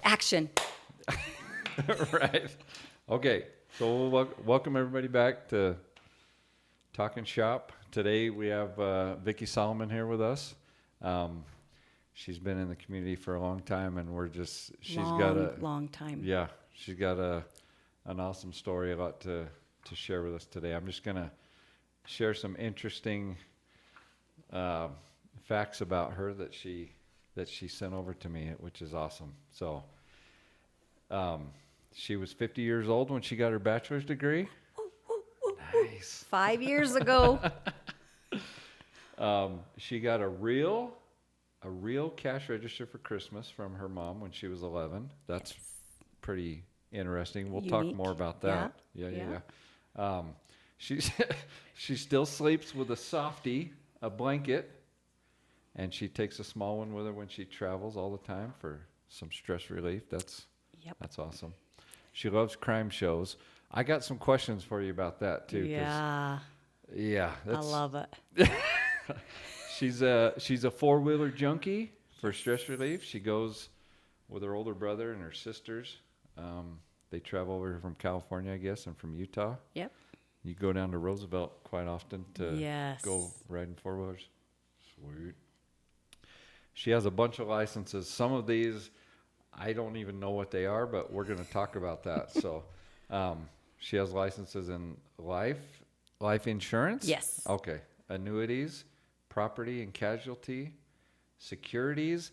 Action. Right. Okay. So we'll welcome everybody back to Talking Shop. Today we have Vicki Solomon here with us. She's been in the community for a long time, and she's got a long time. Yeah, she's got an awesome story, a lot to share with us today. I'm just gonna share some interesting facts about her that she sent over to me, which is awesome. So. She was 50 years old when she got her bachelor's degree. Nice. 5 years ago. She got a real cash register for Christmas from her mom when she was 11. That's pretty interesting. We'll talk more about that. Yeah. She still sleeps with a softie, a blanket, and she takes a small one with her when she travels all the time for some stress relief. That's awesome. She loves crime shows. I got some questions for you about that too. Yeah. Yeah. I love it. She's a four-wheeler junkie for stress relief. She goes with her older brother and her sisters. They travel over from California, I guess, and from Utah. Yep. You go down to Roosevelt quite often to go riding four-wheelers. Sweet. She has a bunch of licenses. Some of these, I don't even know what they are, but we're going to talk about that. So she has licenses in life insurance. Yes. Okay. Annuities, property and casualty, securities,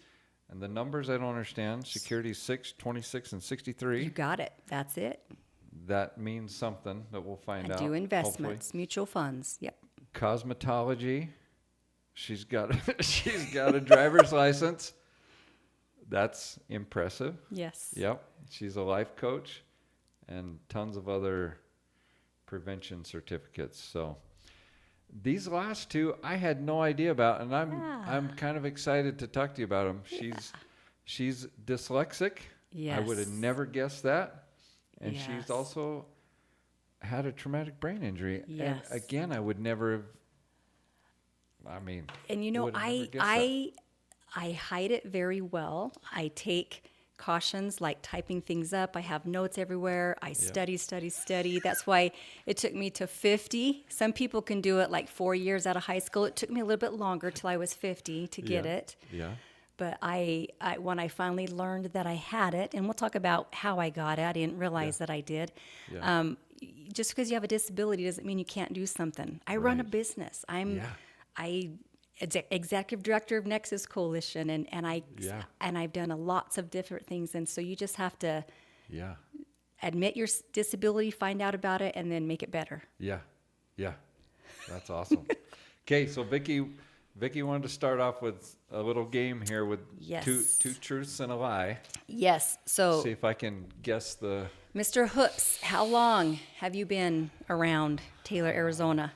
and the numbers I don't understand. Securities 6, 26, and 63. You got it. That's it. That means something that we'll find out. I do investments, hopefully. mutual funds. Yep. Cosmetology. She's got a driver's license. That's impressive. Yes. Yep. She's a life coach and tons of other prevention certificates. So these last two I had no idea about, and I'm kind of excited to talk to you about them. She's dyslexic. Yes. I would have never guessed that. And she's also had a traumatic brain injury. Yes. And again, I would never have. And I hide it very well. I take cautions like typing things up. I have notes everywhere. I study. That's why it took me to 50. Some people can do it like 4 years out of high school. It took me a little bit longer till I was 50 to get it. Yeah. But I when I finally learned that I had it, and we'll talk about how I got it. I didn't realize that I did. Yeah. Just because you have a disability doesn't mean you can't do something. I run a business. Executive director of Nexus Coalition, and I've done lots of different things, and so you just have to admit your disability, find out about it, and then make it better. Yeah, that's awesome. Okay, so Vicki wanted to start off with a little game here with two truths and a lie. Yes. So see if I can guess the. Mr. Hoops, how long have you been around Taylor, Arizona?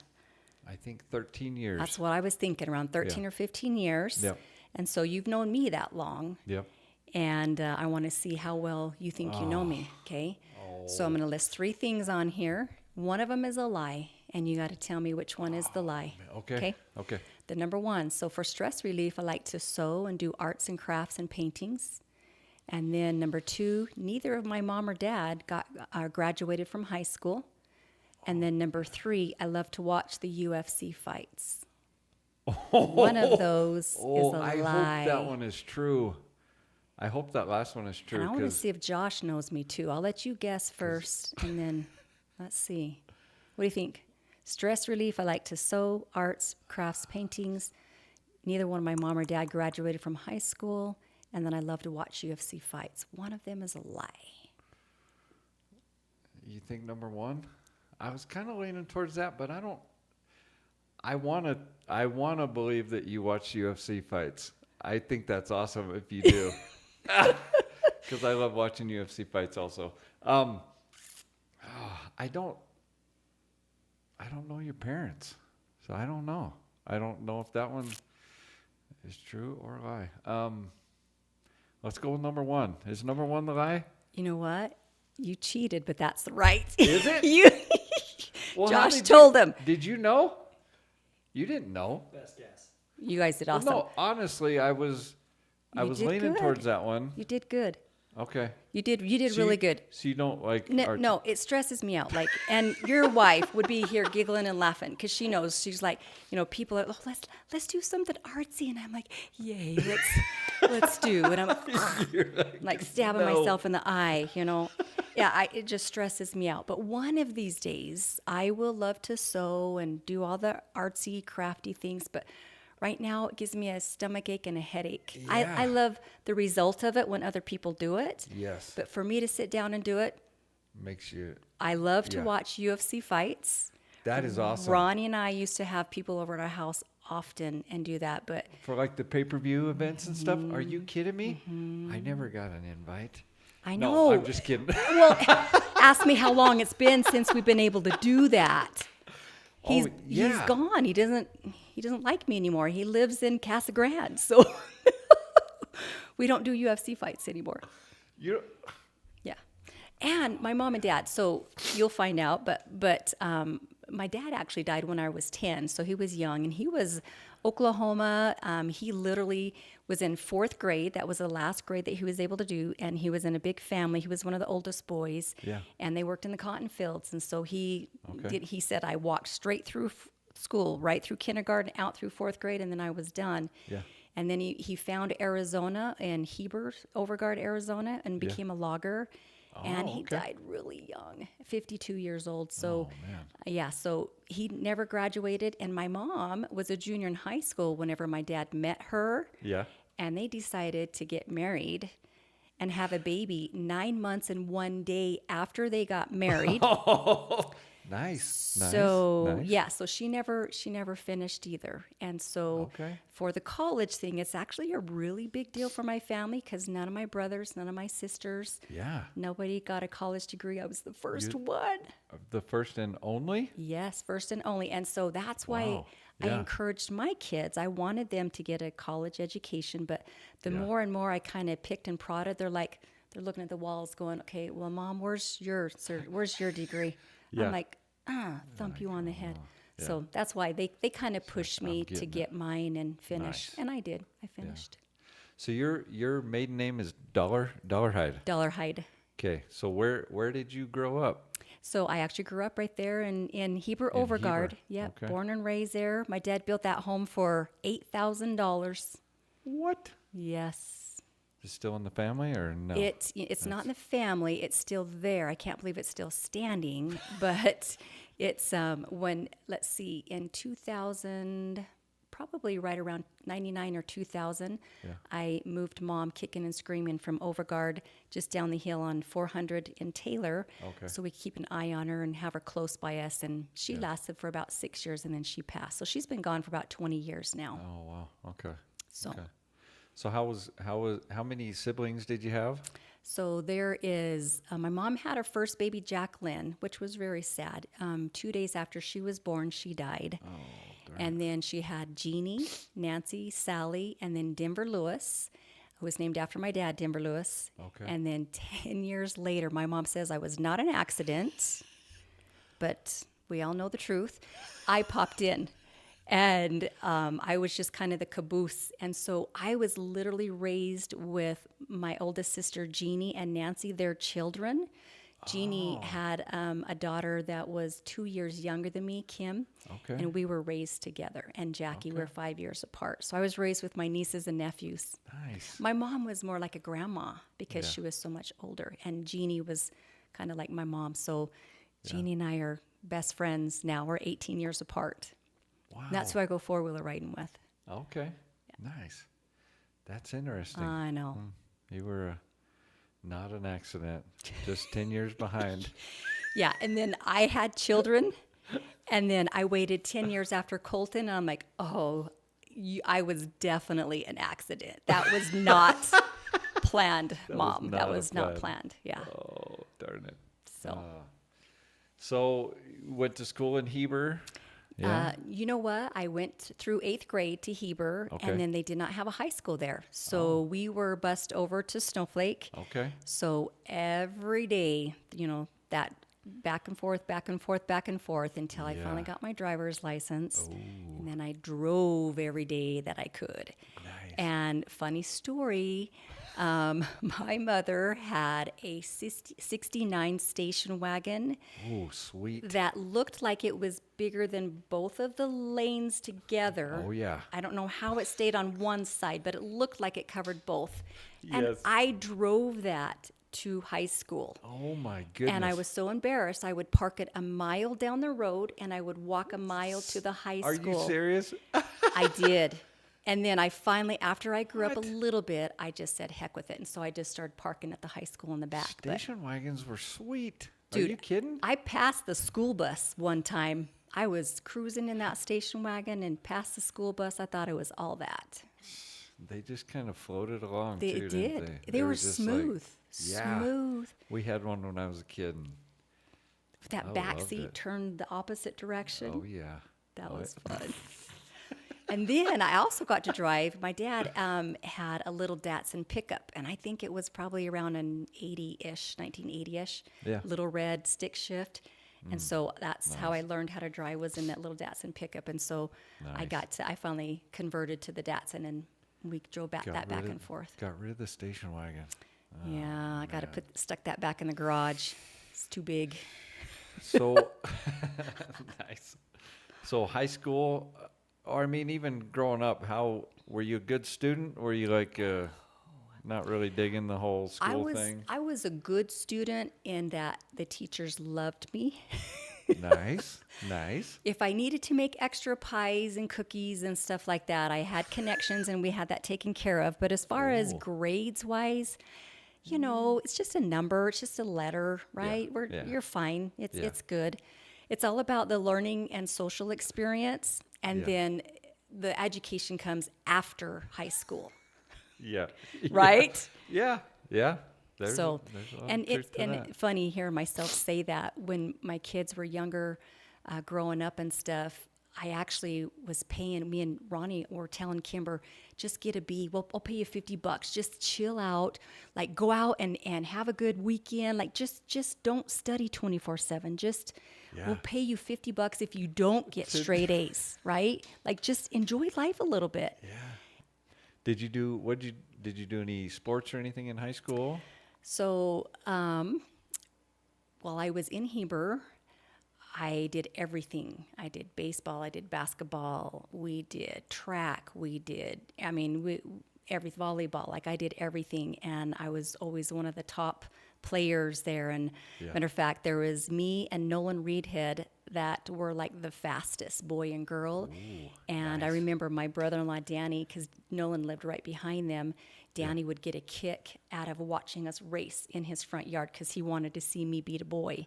I think 13 years. That's what I was thinking, around 13 or 15 years. Yep. And so you've known me that long. Yep. And I want to see how well you think you know me, okay? So I'm going to list 3 things on here. One of them is a lie, and you got to tell me which one is the lie. Okay. The number 1, so for stress relief, I like to sew and do arts and crafts and paintings. And then number 2, neither of my mom or dad graduated from high school. And then number 3, I love to watch the UFC fights. One of those is a lie. I hope that one is true. I hope that last one is true. And I want to see if Josh knows me too. I'll let you guess first, and then let's see. What do you think? Stress relief, I like to sew, arts, crafts, paintings. Neither one of my mom or dad graduated from high school. And then I love to watch UFC fights. One of them is a lie. You think number 1? I was kind of leaning towards that, but I don't. I want to believe that you watch UFC fights. I think that's awesome if you do. Because I love watching UFC fights also. I don't know your parents, so I don't know. I don't know if that one is true or a lie. Let's go with number one. Is number one the lie? You know what? You cheated, but that's the right. Is it? you, Well, Josh told him. Did you know? You didn't know. Best guess. You guys did Well, awesome. no, honestly, I was did leaning good. towards that one. You did good. Okay. You did So really good. So you don't like No, it stresses me out. Like, and your wife would be here giggling and laughing because she knows. She's like, people are, let's do something artsy, and I'm like, yay, let's do. And I'm like stabbing myself in the eye, Yeah, it just stresses me out. But one of these days, I will love to sew and do all the artsy, crafty things. But right now, it gives me a stomach ache and a headache. Yeah. I love the result of it when other people do it. Yes. But for me to sit down and do it, Makes you. I love to watch UFC fights. That is awesome. Ronnie and I used to have people over at our house often and do that. But For like the pay-per-view events and stuff. Are you kidding me? I never got an invite. I No, know. I'm just kidding. Well, ask me how long it's been since we've been able to do that. He's gone. He doesn't like me anymore. He lives in Casa Grande, so we don't do UFC fights anymore. You. Yeah, and my mom and dad. So you'll find out. But my dad actually died when I was 10, so he was young, and he was Oklahoma. He literally was in 4th grade. That was the last grade that he was able to do, and he was in a big family. He was one of the oldest boys, and they worked in the cotton fields. And so he said, I walked straight through school, right through kindergarten, out through 4th grade, and then I was done. Yeah. And then he found Arizona in Heber, Overgard, Arizona, and became a logger. And he died really young, 52 years old. So, so he never graduated. And my mom was a junior in high school whenever my dad met her. Yeah. And they decided to get married and have a baby 9 months and 1 day after they got married. Nice. So so she never finished either. And so Okay. for the college thing, it's actually a really big deal for my family because none of my brothers, none of my sisters, Yeah. nobody got a college degree. I was the first one. The first and only? Yes, first and only. And so that's why Wow. I Yeah. encouraged my kids. I wanted them to get a college education, but the more and more I kind of picked and prodded, they're looking at the walls going, okay, well, Mom, where's your degree? Yeah. I'm like, thump you on the head. So that's why they kind of pushed me to get mine and finish. Nice. And I did. I finished. So your maiden name is Dollarhide. Dollarhide. Okay. So where did you grow up? So I actually grew up right there in Heber, Overgard. Heber. Yep, Okay. born and raised there. My dad built that home for $8,000. What? Yes. Is it still in the family or no? It's not in the family. It's still there. I can't believe it's still standing. But it's in 2000, probably right around 99 or 2000, I moved Mom kicking and screaming from Overgard just down the hill on 400 in Taylor. Okay. So we keep an eye on her and have her close by us. And she lasted for about 6 years and then she passed. So she's been gone for about 20 years now. Oh wow. Okay. So. Okay. So how many siblings did you have? So there is, my mom had her first baby, Jacqueline, which was very sad. 2 days after she was born, she died. Oh, darn. And then she had Jeannie, Nancy, Sally, and then Denver Lewis, who was named after my dad, Denver Lewis. Okay. And then 10 years later, my mom says I was not an accident, but we all know the truth. I popped in. And I was just kind of the caboose. And so I was literally raised with my oldest sister, Jeannie, and Nancy, their children. Jeannie had a daughter that was 2 years younger than me, Kim. Okay. And we were raised together. And Jackie, we're 5 years apart. So I was raised with my nieces and nephews. Nice. My mom was more like a grandma because she was so much older. And Jeannie was kind of like my mom. So Jeannie and I are best friends now. We're 18 years apart. Wow. That's who I go four-wheeler riding with. Okay. Nice. That's interesting. I know. You were not an accident, just 10 years behind. Yeah, and then I had children, and then I waited 10 years after Colton, and I'm like, oh, I was definitely an accident. That was not planned, Mom. That was not planned. Yeah. Oh, darn it. So, So you went to school in Heber? Yeah. you know what? I went through 8th grade to Heber, Okay. and then they did not have a high school there. So we were bused over to Snowflake. Okay. So every day, that back and forth, back and forth, back and forth until I finally got my driver's license. And then I drove every day that I could. Nice. And funny story, my mother had a 69 station wagon Oh, sweet. that looked like it was bigger than both of the lanes together. Oh, yeah. I don't know how it stayed on one side, but it looked like it covered both. And Yes. I drove that to high school. Oh, my goodness. And I was so embarrassed. I would park it a mile down the road and I would walk a mile to the high Are school. you serious? I did. And then I finally, after I grew up a little bit, I just said heck with it. And so I just started parking at the high school in the back. Station wagons were sweet. Dude, Are you kidding? I passed the school bus one time. I was cruising in that station wagon and passed the school bus. I thought it was all that. They just kind of floated along, They too, did. didn't they? They were just like- smooth. Yeah. Smooth. We had one when I was a kid. And, That I back loved seat it. turned the opposite direction. oh, yeah. That Oh, was fun. And then I also got to drive. My dad had a little Datsun pickup, and I think it was probably around an 80-ish, 1980-ish, Yeah. little red stick shift. And so that's how I learned how to drive, was in that little Datsun pickup. And so I finally converted to the Datsun, and we drove back and forth. Got rid of the station wagon. Yeah, I got to stuck that back in the garage. It's too big. So, nice. So high school, or I mean, even growing up, how were you a good student? Were you like not really digging the whole school thing? I was a good student in that the teachers loved me. Nice, nice. If I needed to make extra pies and cookies and stuff like that, I had connections and we had that taken care of. But as far as grades wise, it's just a number, it's just a letter, right? You're fine. It's good. It's all about the learning and social experience, and then the education comes after high school, Yeah. right? Yeah, yeah. There's So, a lot and of truth to that. funny hearing myself say that when my kids were younger, growing up and stuff. I actually was paying. Me and Ronnie were telling Kimber, just get a B. I'll pay you $50. Just chill out, like go out and have a good weekend. Like just don't study 24/7. We'll pay you $50 if you don't get straight A's, right? Like just enjoy life a little bit. Yeah. Did you do any sports or anything in high school? So, while I was in Heber, I did everything. I did baseball, I did basketball, we did track, every volleyball. Like I did everything, and I was always one of the top players there. And matter of fact, there was me and Nolan Reedhead that were like the fastest boy and girl. Ooh, and nice. I remember my brother-in-law Danny, because Nolan lived right behind them. Danny would get a kick out of watching us race in his front yard because he wanted to see me beat a boy.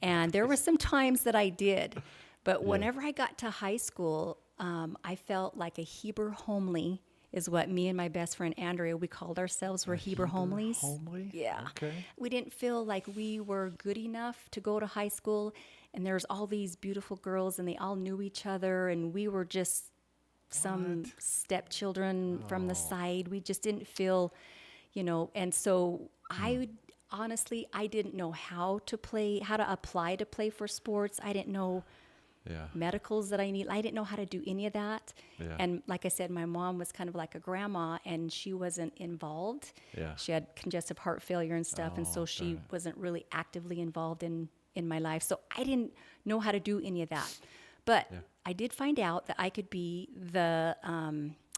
And there were some times that I did. But whenever I got to high school, I felt like a Heber homely is what me and my best friend Andrea, we called ourselves. We're Heber homelies. Homely? Yeah. Okay. We didn't feel like we were good enough to go to high school. And there's all these beautiful girls and they all knew each other. And we were just some stepchildren from the side. We just didn't feel, and so I didn't know how to apply to play for sports. I didn't know medicals that I need. I didn't know how to do any of that. Yeah. And like I said, my mom was kind of like a grandma and she wasn't involved. Yeah. She had congestive heart failure and stuff. And so she wasn't really actively involved in my life. So I didn't know how to do any of that. But I did find out that I could be the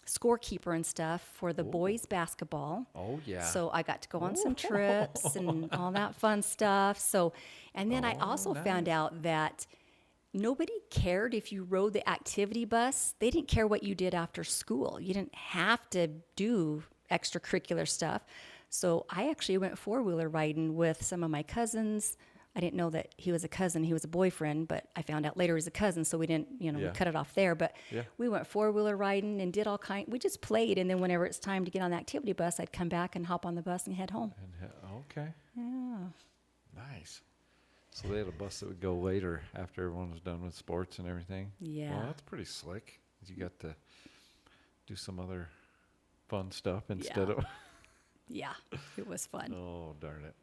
scorekeeper and stuff for the boys basketball. Oh, yeah. So I got to go on some trips and all that fun stuff. So, and then I also found out that nobody cared if you rode the activity bus. They didn't care what you did after school. You didn't have to do extracurricular stuff. So I actually went four-wheeler riding with some of my cousins, I didn't know that he was a cousin. He was a boyfriend, but I found out later he was a cousin, so we didn't, we Yeah. cut it off there. But Yeah. we went four-wheeler riding and did all kind. We just played, and then whenever it's time to get on the activity bus, I'd come back and hop on the bus and head home. Okay. Yeah. Nice. So they had a bus that would go later after everyone was done with sports and everything. Yeah. Well, that's pretty slick. You got to do some other fun stuff instead of. Yeah, it was fun. Oh, darn it.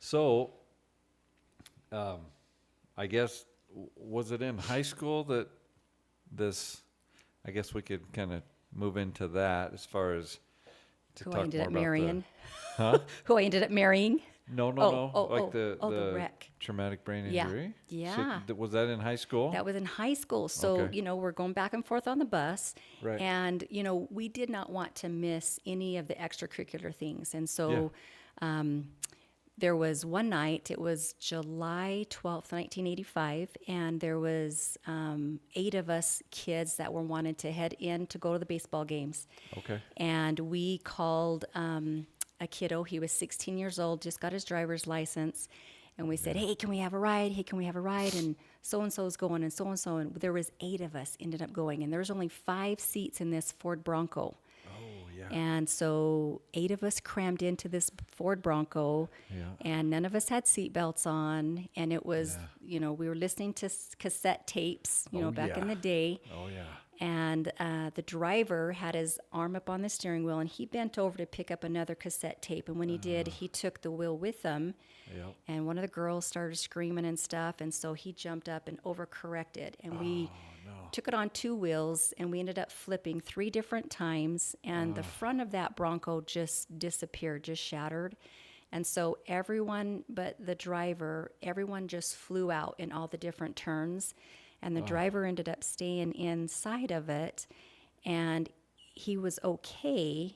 So, I guess, was it in high school that this, I guess we could kind of move into that as far as to Who I talk ended more up about marrying. Huh? Who I ended up marrying. No. Like the wreck. traumatic brain Yeah. injury? Yeah. So, was that in high school? That was in high school. So, Okay. we're going back and forth on the bus. Right. And, we did not want to miss any of the extracurricular things. And so there was one night, it was July 12th, 1985, and there was 8 of us kids that were wanted to head in to go to the baseball games. Okay. And we called a kiddo. He was 16 years old, just got his driver's license. And we said, hey, can we have a ride? Hey, can we have a ride? And so-and-so's going and so-and-so. And there was 8 of us ended up going. And there was only 5 seats in this Ford Bronco. Oh, yeah. And so 8 of us crammed into this Ford Bronco. Yeah. And none of us had seatbelts on. And it was, we were listening to cassette tapes, back in the day. Oh, yeah. And the driver had his arm up on the steering wheel, and he bent over to pick up another cassette tape. And when he did, he took the wheel with him. Yep. And one of the girls started screaming and stuff, and so he jumped up and overcorrected. And we took it on 2 wheels, and we ended up flipping 3 different times. And the front of that Bronco just disappeared, just shattered. And so everyone but the driver, everyone just flew out in all the different turns. And the driver ended up staying inside of it, and he was okay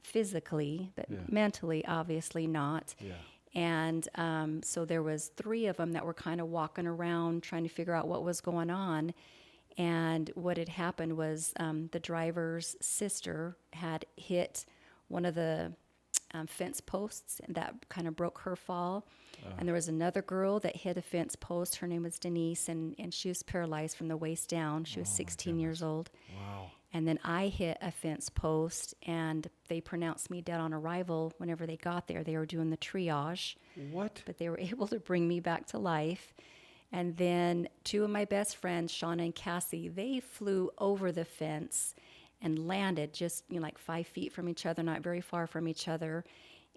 physically, but mentally, obviously not. Yeah. And so there was 3 of them that were kind of walking around trying to figure out what was going on. And what had happened was the driver's sister had hit one of the fence posts, and that kind of broke her fall. And there was another girl that hit a fence post. Her name was Denise, and she was paralyzed from the waist down. She was 16 years old. Wow. And then I hit a fence post, and they pronounced me dead on arrival. Whenever they got there, they were doing the triage. What? But they were able to bring me back to life. And then 2 of my best friends, Shauna and Cassie, they flew over the fence and landed just like 5 feet from each other, not very far from each other.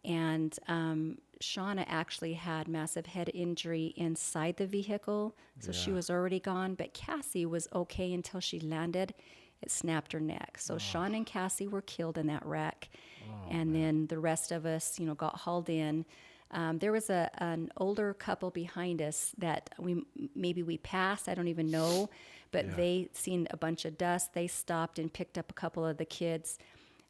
And Shauna actually had massive head injury inside the vehicle, so she was already gone. But Cassie was okay until she landed. It snapped her neck. So Shauna and Cassie were killed in that wreck. And then the rest of us, got hauled in. There was an older couple behind us that we passed. I don't even know, but they seen a bunch of dust. They stopped and picked up a couple of the kids.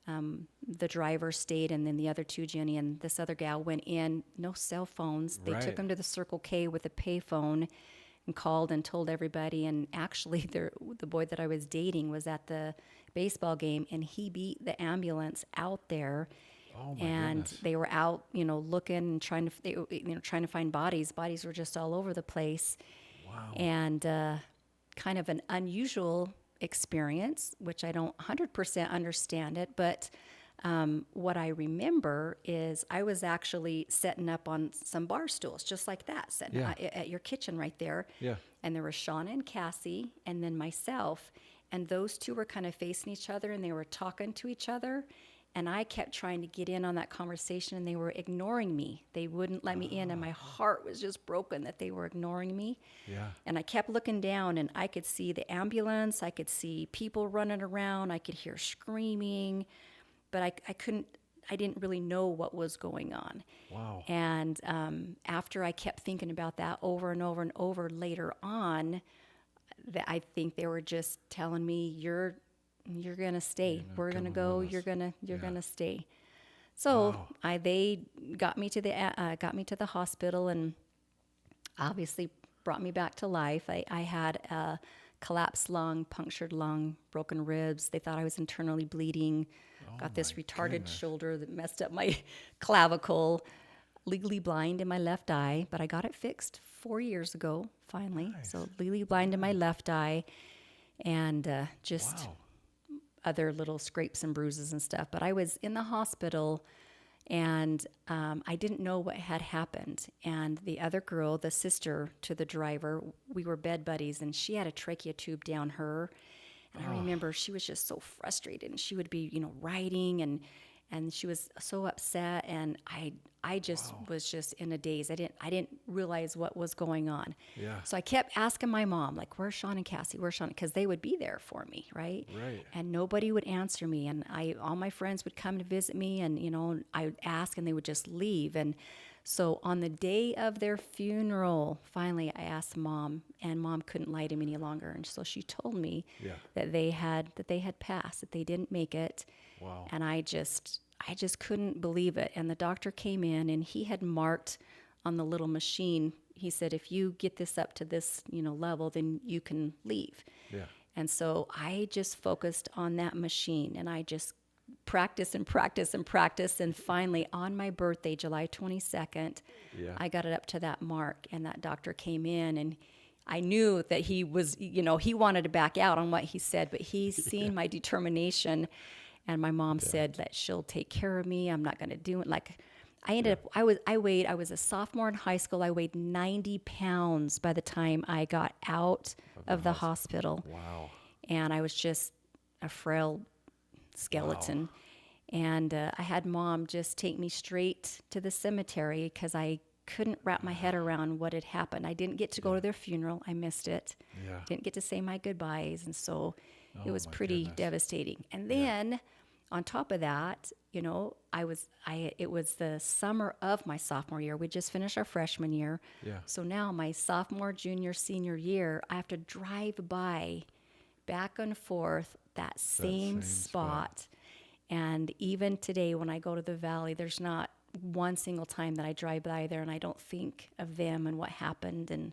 The driver stayed, and then the other 2, Jenny and this other gal, went in. No cell phones. They took them to the Circle K with a payphone and called and told everybody. And actually, the boy that I was dating was at the baseball game, and he beat the ambulance out there. Oh, my and goodness. they were out, looking and trying to find bodies. Bodies were just all over the place. Wow. And kind of an unusual experience, which I don't 100% understand it, but what I remember is I was actually setting up on some bar stools, just like that, sitting at your kitchen right there. Yeah. And there was Shauna and Cassie, and then myself, and those 2 were kind of facing each other, and they were talking to each other. And I kept trying to get in on that conversation, and they were ignoring me. They wouldn't let me in, and my heart was just broken that they were ignoring me. Yeah. And I kept looking down, and I could see the ambulance. I could see people running around. I could hear screaming, but I didn't really know what was going on. Wow. And after I kept thinking about that over and over and over later on, I think they were just telling me, you're gonna stay. We're gonna go. You're gonna stay. So they got me to the hospital, and obviously brought me back to life. I had a collapsed lung, punctured lung, broken ribs. They thought I was internally bleeding. Got this retarded shoulder that messed up my clavicle. legally blind in my left eye, but I got it fixed 4 years ago, finally. Nice. So legally blind in my left eye, and just other little scrapes and bruises and stuff. But I was in the hospital, and I didn't know what had happened. And the other girl, the sister to the driver, we were bed buddies, and she had a trachea tube down her. And I remember she was just so frustrated, and she would be, writing, and she was so upset, and I just was just in a daze. I didn't realize what was going on. Yeah. So I kept asking my mom, like, where's Sean and Cassie? Where's Sean? Because they would be there for me, right? Right. And nobody would answer me, and all my friends would come to visit me, and I would ask, and they would just leave. And so on the day of their funeral, finally I asked Mom, and Mom couldn't lie to me any longer. And so she told me that they had passed, that they didn't make it. Wow. And I just couldn't believe it. And the doctor came in, and he had marked on the little machine. He said, if you get this up to this, level, then you can leave. Yeah. And so I just focused on that machine, and I just practice and practice and practice. And finally, on my birthday, July 22nd, I got it up to that mark, and that doctor came in, and I knew that he was, he wanted to back out on what he said, but he's seen my determination. And my mom said that she'll take care of me. I'm not going to do it. Like, I ended up, I was a sophomore in high school. I weighed 90 pounds by the time I got out of the hospital. Wow. And I was just a frail skeleton. Wow. And I had Mom just take me straight to the cemetery because I couldn't wrap my head around what had happened. I didn't get to go to their funeral. I missed it. Yeah. Didn't get to say my goodbyes. And so it was pretty devastating. And then on top of that, it was the summer of my sophomore year. We just finished our freshman year. Yeah. So now my sophomore, junior, senior year, I have to drive by back and forth that same spot. And even today when I go to the valley, there's not one single time that I drive by there and I don't think of them and what happened and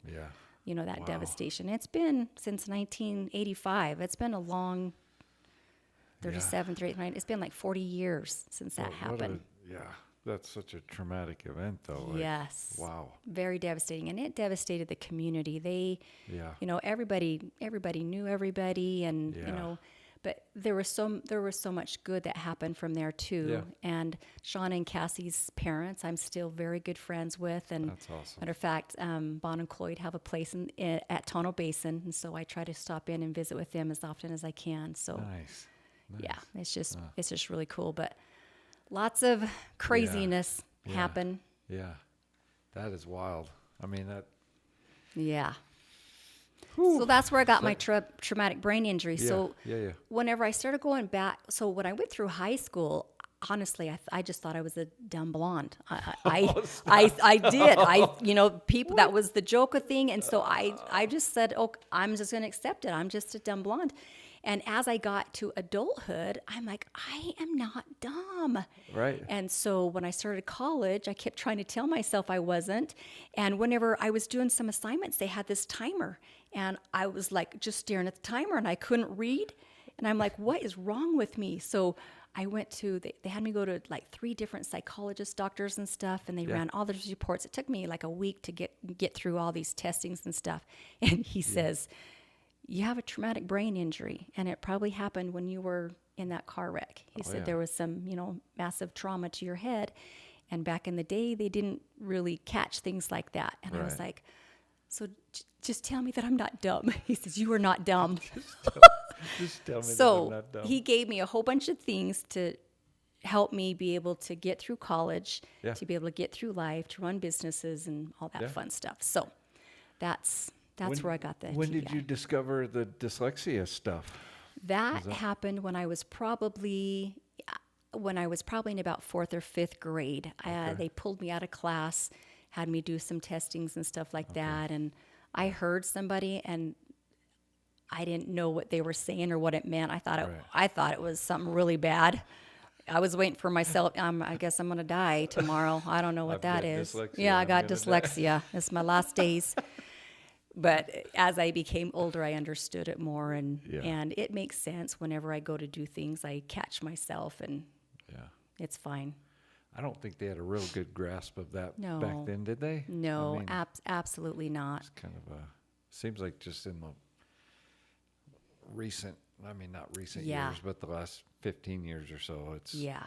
that devastation. It's been since 1985. It's been a long 37, 39. It's been like 40 years since that happened. That's such a traumatic event, though. Yes. Wow. Very devastating, and it devastated the community. They, everybody knew everybody, and but there was so much good that happened from there too. Yeah. And Sean and Cassie's parents, I'm still very good friends with. And that's awesome. Matter of fact, Bon and Cloyd have a place at Tonto Basin, and so I try to stop in and visit with them as often as I can. So nice. Yeah, it's just really cool. But lots of craziness happen. Yeah, that is wild. I mean that. Yeah. So that's where I got my traumatic brain injury. So whenever I started going back, so when I went through high school, honestly, I just thought I was a dumb blonde. I did. People, that was the joke of thing. And so I just said, oh, I'm just going to accept it. I'm just a dumb blonde. And as I got to adulthood, I'm like, I am not dumb. Right. And so when I started college, I kept trying to tell myself I wasn't. And whenever I was doing some assignments, they had this timer. And I was like just staring at the timer and I couldn't read. And I'm like, what is wrong with me? So I went to, they had me go to like 3 different psychologists, doctors and stuff. And they ran all those reports. It took me like a week to get through all these testings and stuff. And he says, you have a traumatic brain injury, and it probably happened when you were in that car wreck. He said there was some, massive trauma to your head, and back in the day, they didn't really catch things like that. And I was like, so just tell me that I'm not dumb. He says, you are not dumb. Just tell me so that I'm not dumb. He gave me a whole bunch of things to help me be able to get through college, to be able to get through life, to run businesses and all that fun stuff. So that's where I got the When did you discover the dyslexia stuff? That happened when I was probably in about 4th or 5th grade. They pulled me out of class, had me do some testings and stuff like that, and I heard somebody, and I didn't know what they were saying or what it meant. I thought it was something really bad. I was waiting for myself. I guess I'm going to die tomorrow. I don't know what that is. Dyslexia. Yeah, I got dyslexia. It's my last days. But as I became older, I understood it more, and it makes sense. Whenever I go to do things, I catch myself, and it's fine. I don't think they had a real good grasp of that back No, then, did they? I no, mean, absolutely not. it's kind of seems like just in the recent, I mean, not recent Yeah, years, but the last 15 years or so, yeah,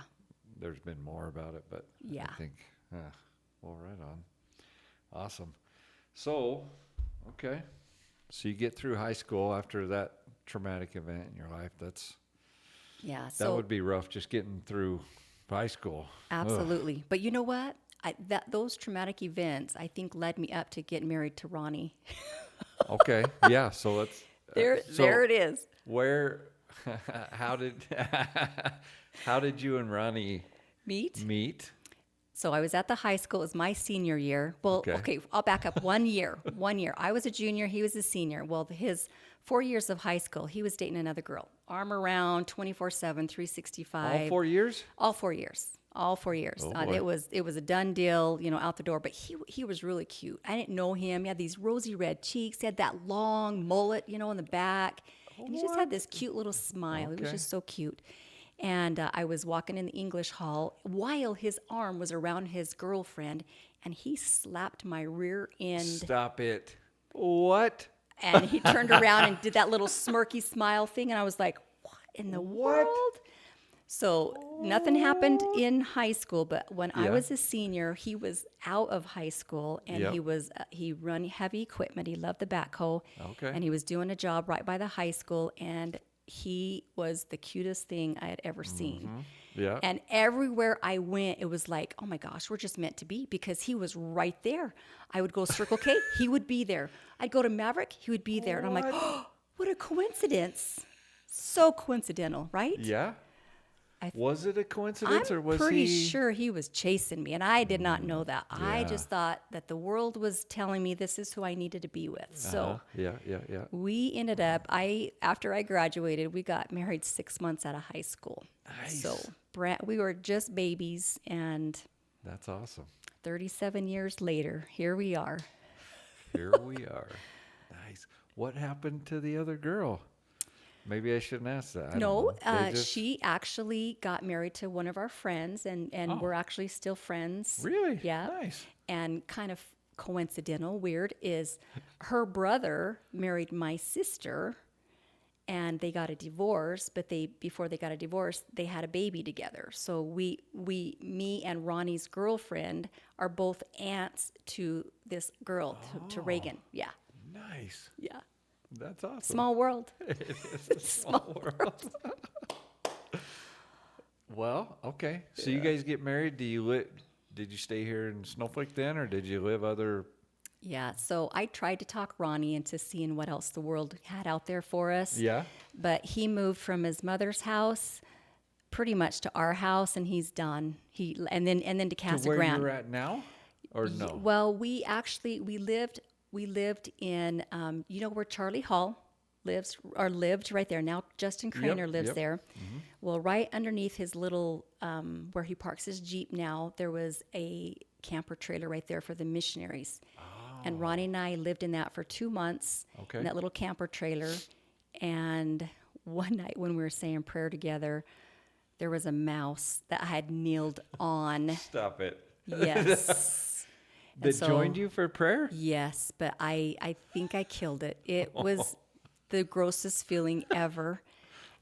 there's been more about it, but I yeah. think, well, right on. Awesome. So, okay. So you get through high school after that traumatic event in your life. Yeah, That so would be rough just getting through high school. Ugh. absolutely. But you know what? Those traumatic events, I think, led me up to get married to Ronnie. Okay. Yeah. So let's, There so it is. where, how did, how did you and Ronnie Meet. meet? So I was at the high school. It was my senior year. Well, Okay. okay, I'll back up 1 year. 1 year. I was a junior. He was a senior. Well, his 4 years of high school, he was dating another girl. Arm around, 24/7, All 365. 4 years? All 4 years. All 4 years. Oh boy. It was a done deal, out the door. But he was really cute. I didn't know him. He had these rosy red cheeks. He had that long mullet, in the back, and he just had What? this cute little smile. He was Okay. just so cute. And I was walking in the English hall while his arm was around his girlfriend, and he slapped my rear end. Stop it. What? And he turned around and did that little smirky smile thing, and I was like, "What in the What? world?" So nothing happened in high school, but when I Yeah. was a senior, he was out of high school, and Yep. he run heavy equipment. He loved the backhoe, Okay. and he was doing a job right by the high school, and he was the cutest thing I had ever seen. Yeah. And everywhere I went, it was like, oh my gosh, we're just meant to be because he was right there. I would go Circle K, he would be there. I'd go to Maverick, he would be there. And I'm like, What? oh, what a coincidence. So coincidental, right? Yeah. I Was it a coincidence or I'm was pretty he? sure he was chasing me, and I did not know that. I Yeah. just thought that the world was telling me this is who I needed to be with. So Yeah, yeah, yeah. we ended up. After I graduated, we got married 6 months out of high school. Nice. So we were just babies, and That's awesome. 37 years later, here we are. Here we are. Nice. What happened to the other girl? Maybe I shouldn't ask that. I don't No, know. They just, she actually got married to one of our friends, and Oh. we're actually still friends. Really? Yeah. Nice. And kind of coincidental, weird, is her brother married my sister, and they got a divorce. But before they got a divorce, they had a baby together. So me and Ronnie's girlfriend are both aunts to this girl, to Reagan. Yeah, Nice. yeah. That's awesome. Small world. It is a small world. Well, okay. So you guys get married. Did you stay here in Snowflake then, or did you live other? Yeah, so I tried to talk Ronnie into seeing what else the world had out there for us. Yeah. But he moved from his mother's house pretty much to our house, and he's done. And then to Casa To where Grande. you're at now, or no? Well, we lived in where Charlie Hall lived right there. Now Justin Craner lives yep. there. Well, right underneath his little where he parks his Jeep now, there was a camper trailer right there for the missionaries. And Ronnie and I lived in that for 2 months, Okay. in that little camper trailer. And one night when we were saying prayer together, there was a mouse that had kneeled on. Stop it. Yes. That joined you for prayer? Yes, but I think I killed it. It was the grossest feeling ever.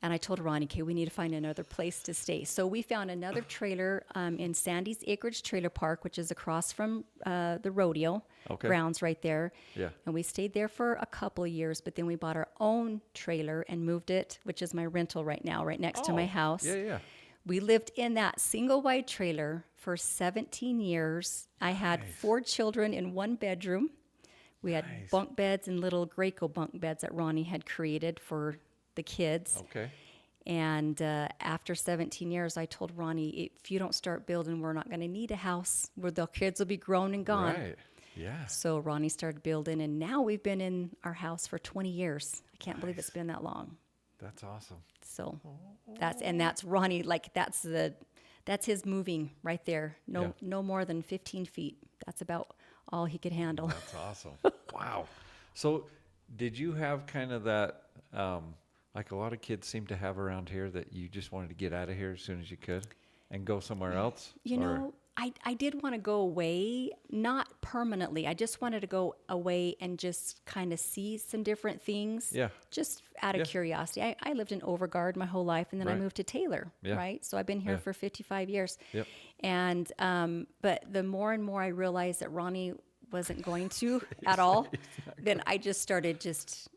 And I told Ronnie, okay, we need to find another place to stay. So we found another trailer in Sandy's Acreage Trailer Park, which is across from the rodeo Okay. grounds right there. Yeah. And we stayed there for a couple of years, but then we bought our own trailer and moved it, which is my rental right now, right next to my house. Yeah, yeah. We lived in that single wide trailer for 17 years. I had 4 children in one bedroom. We had bunk beds and little Graco bunk beds that Ronnie had created for the kids. Okay. And after 17 years, I told Ronnie, if you don't start building, we're not going to need a house where the kids will be grown and gone. Right. Yeah. So Ronnie started building, and now we've been in our house for 20 years. I can't believe it's been that long. That's awesome. So that's Ronnie. Like that's his moving right there. No more than 15 feet. That's about all he could handle. That's awesome. Wow. So did you have kind of that, like a lot of kids seem to have around here, that you just wanted to get out of here as soon as you could and go somewhere else? You know, I did want to go away, not permanently. I just wanted to go away and just kind of see some different things. Yeah. Just out of Yeah. curiosity. I lived in Overgard my whole life, and then I Right. moved to Taylor, Yeah. right? So I've been here Yeah. for 55 years. Yep. And, but the more and more I realized that Ronnie wasn't going to at all, then I just started just,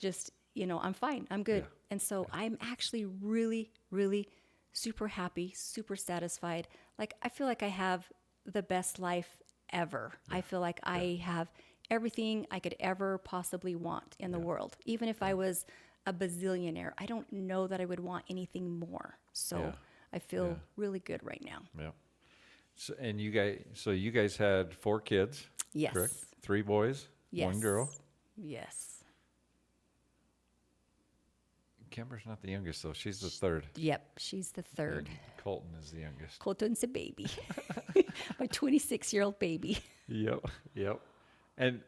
I'm fine. I'm good. Yeah. And so I'm actually really, really super happy, super satisfied. Like, I feel like I have the best life ever. I feel like I have everything I could ever possibly want in the world. Even if I was a bazillionaire, I don't know that I would want anything more. So Yeah. I feel Yeah. really good right now. Yeah. So, and you guys had 4 kids, Yes. correct? 3 boys, Yes. 1 girl. Yes. Kimber's not the youngest, though. She's the third. Yep. She's the third. And Colton is the youngest. Colton's a baby. My 26-year-old baby. Yep. Yep. And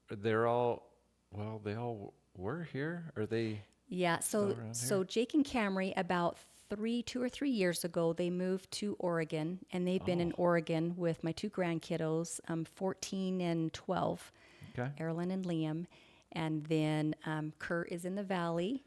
they're all, well, they all were here? Are they? Yeah. Still So around so here? Jake and Camry, about 2 or 3 years ago, they moved to Oregon, and they've been in Oregon with my 2 grandkiddos, 14 and 12, Okay. Erilyn and Liam. And then Kurt is in the Valley,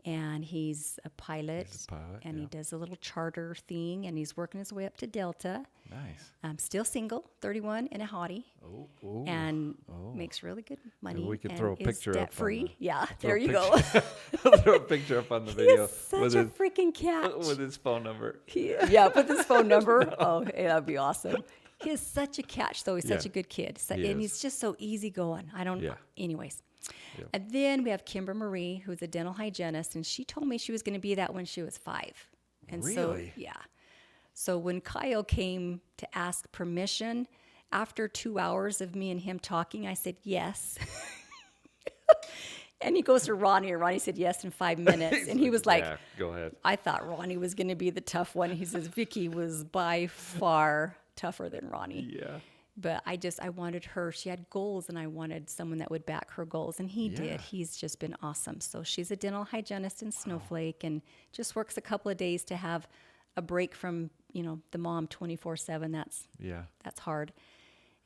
and he's a pilot. He's a pilot, and yeah. he does a little charter thing, and he's working his way up to Delta. Nice. Still single, 31 and a hottie, Oh. and makes really good money. we could and throw a is picture up on debt-free. the- Yeah, throw there a you go. Throw a picture up on the video He's such with a his, freaking catch. with his phone number. Yeah, put his phone number. Oh, hey, that'd be awesome. He is such a catch, though. He's such Yeah. a good kid. So, He and is. he's just so easygoing. I don't Yeah. Anyways. Yeah. And then we have Kimber Marie, who's a dental hygienist, and she told me she was going to be that when she was 5. And so, Really? yeah. So when Kyle came to ask permission, after 2 hours of me and him talking, I said yes. And he goes to Ronnie, and Ronnie said yes in 5 minutes. And he was like, yeah, go ahead. I thought Ronnie was going to be the tough one. He says Vicki was by far tougher than Ronnie. Yeah. But I wanted her. She had goals, and I wanted someone that would back her goals, and he Yeah. did. He's just been awesome. So she's a dental hygienist in Snowflake, and just works a couple of days to have a break from the mom 24/7. Yeah. That's hard.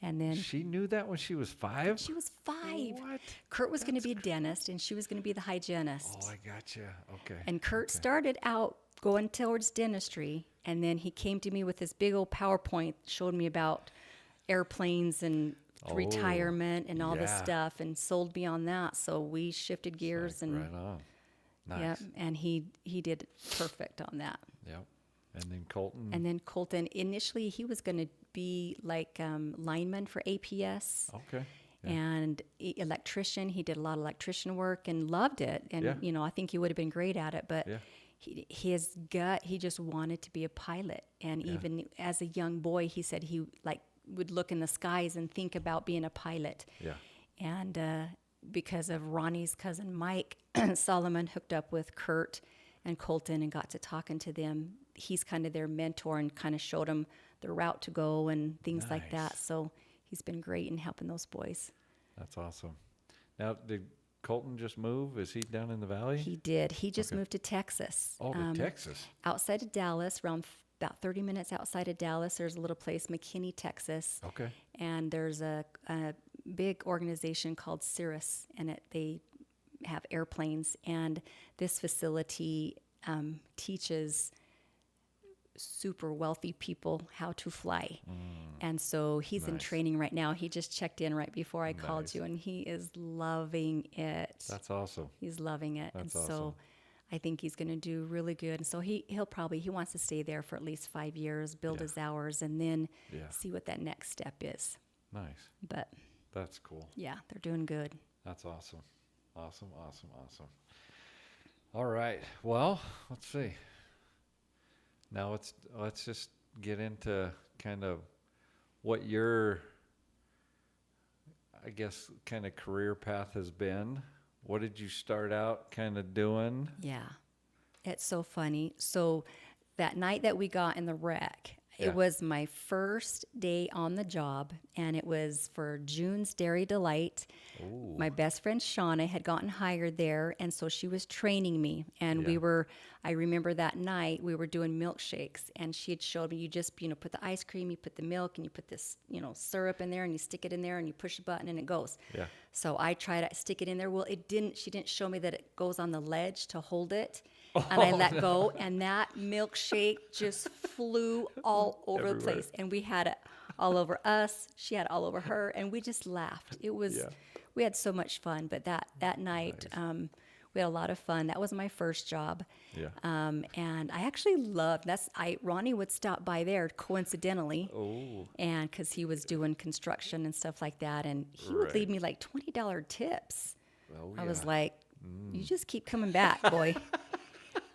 And then She knew that when she was 5? she was 5. What? Kurt was going to be a dentist, and she was going to be the hygienist. Oh, I gotcha. Okay. And Kurt started out going towards dentistry, and then he came to me with this big old PowerPoint, showed me about airplanes and retirement and all this yeah. stuff, and sold me on that. So we shifted gears, and Right on. Nice. yeah, and he did perfect on that. Yep. And then Colton. And then Colton, initially he was going to be like lineman for APS. Okay. Yeah. And electrician. He did a lot of electrician work and loved it. And, Yeah. I think he would have been great at it. But Yeah. his gut, he just wanted to be a pilot. And even as a young boy, he said he would look in the skies and think about being a pilot. Yeah. And because of Ronnie's cousin Mike Solomon hooked up with Kurt and Colton and got to talking to them, he's kind of their mentor and kind of showed them the route to go and things like that. Nice. So he's been great in helping those boys. That's awesome. Now, did Colton just move? Is he down in the valley? He did. He just Okay. moved to Texas. Oh, to Texas. Outside of Dallas, around about 30 minutes outside of Dallas, there's a little place, McKinney, Texas. Okay. And there's a big organization called Cirrus, and they have airplanes. And this facility teaches super wealthy people how to fly. And so he's in Nice. training right now. He just checked in right before I called Nice. you, and he is loving it. That's awesome. He's loving it. That's and so awesome. I think he's going to do really good. And so he wants to stay there for at least 5 years, build Yeah. his hours, and then Yeah. see what that next step is. Nice. But That's cool. yeah, they're doing good. That's awesome. Awesome, awesome, awesome. All right. Well, let's see. Now let's just get into kind of what your, I guess, kind of career path has been. What did you start out kind of doing? Yeah. It's so funny. So that night that we got in the wreck, It was my first day on the job, and it was for June's Dairy Delight. Ooh. My best friend Shauna had gotten hired there, and so she was training me. And Yeah. I remember that night we were doing milkshakes, and she had showed me you just, put the ice cream, you put the milk, and you put this, syrup in there, and you stick it in there, and you push a button, and it goes. Yeah. So I tried to stick it in there. Well, it didn't. She didn't show me that it goes on the ledge to hold it. And I let go, and that milkshake just flew all over the Everywhere. place. And we had it all over us. She had it all over her, and we just laughed. Yeah. We had so much fun. But that night, we had a lot of fun. That was my first job. Yeah. And I actually loved Ronnie would stop by there coincidentally. Oh. And because he was doing construction and stuff like that. And he would leave me like $20 tips. Oh, I was yeah. like, you just keep coming back, boy.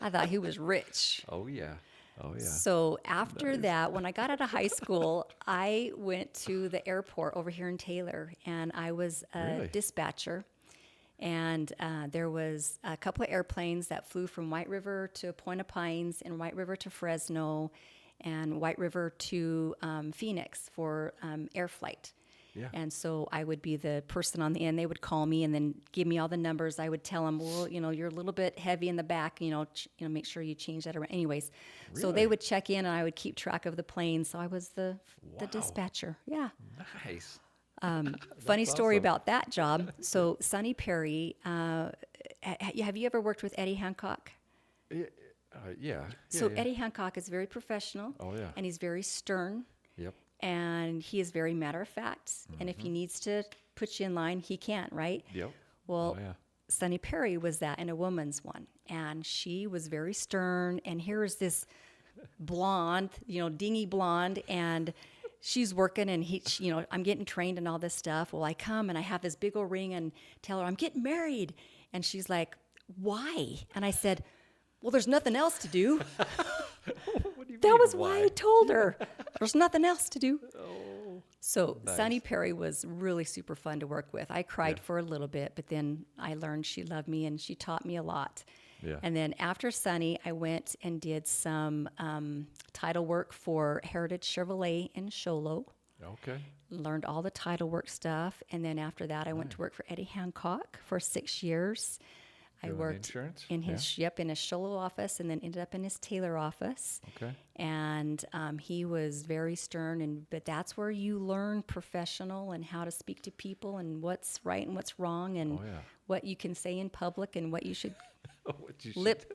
I thought he was rich. Oh, yeah. Oh, yeah. So after that, when I got out of high school, I went to the airport over here in Taylor, and I was a Really? dispatcher. And there was a couple of airplanes that flew from White River to Point of Pines, and White River to Fresno, and White River to Phoenix for air flight. Yeah. And so I would be the person on the end. They would call me and then give me all the numbers. I would tell them, well, you're a little bit heavy in the back, make sure you change that around. Anyways, so Really? they would check in, and I would keep track of the plane. So I was the Wow. dispatcher. Yeah. Nice. Funny story awesome. about that job. So Sonny Perry, have you ever worked with Eddie Hancock? Yeah. So yeah. Eddie Hancock is very professional. Oh, yeah. And he's very stern. Yep. And he is very matter of fact. And if he needs to put you in line, he can, right? Yep. Well, Oh, yeah. Sonny Perry was that in a woman's one. And she was very stern. And here is this blonde, dingy blonde. And she's working, and I'm getting trained and all this stuff. Well, I come and I have this big old ring and tell her I'm getting married. And she's like, why? And I said, well, there's nothing else to do. What do you That mean, was why I told her there's nothing else to do. Oh. So Nice. Sonny Perry was really super fun to work with. I cried for a little bit, but then I learned she loved me, and she taught me a lot. Yeah. And then after Sonny, I went and did some title work for Heritage Chevrolet in Show Low. Okay. Learned all the title work stuff. And then after that, I went to work for Eddie Hancock for 6 years. I Doing worked insurance? in his in his Show Low office, and then ended up in his Taylor office. Okay. And he was very stern, but that's where you learn professional and how to speak to people and what's right and what's wrong, and Oh, yeah. what you can say in public and what you should What you lip,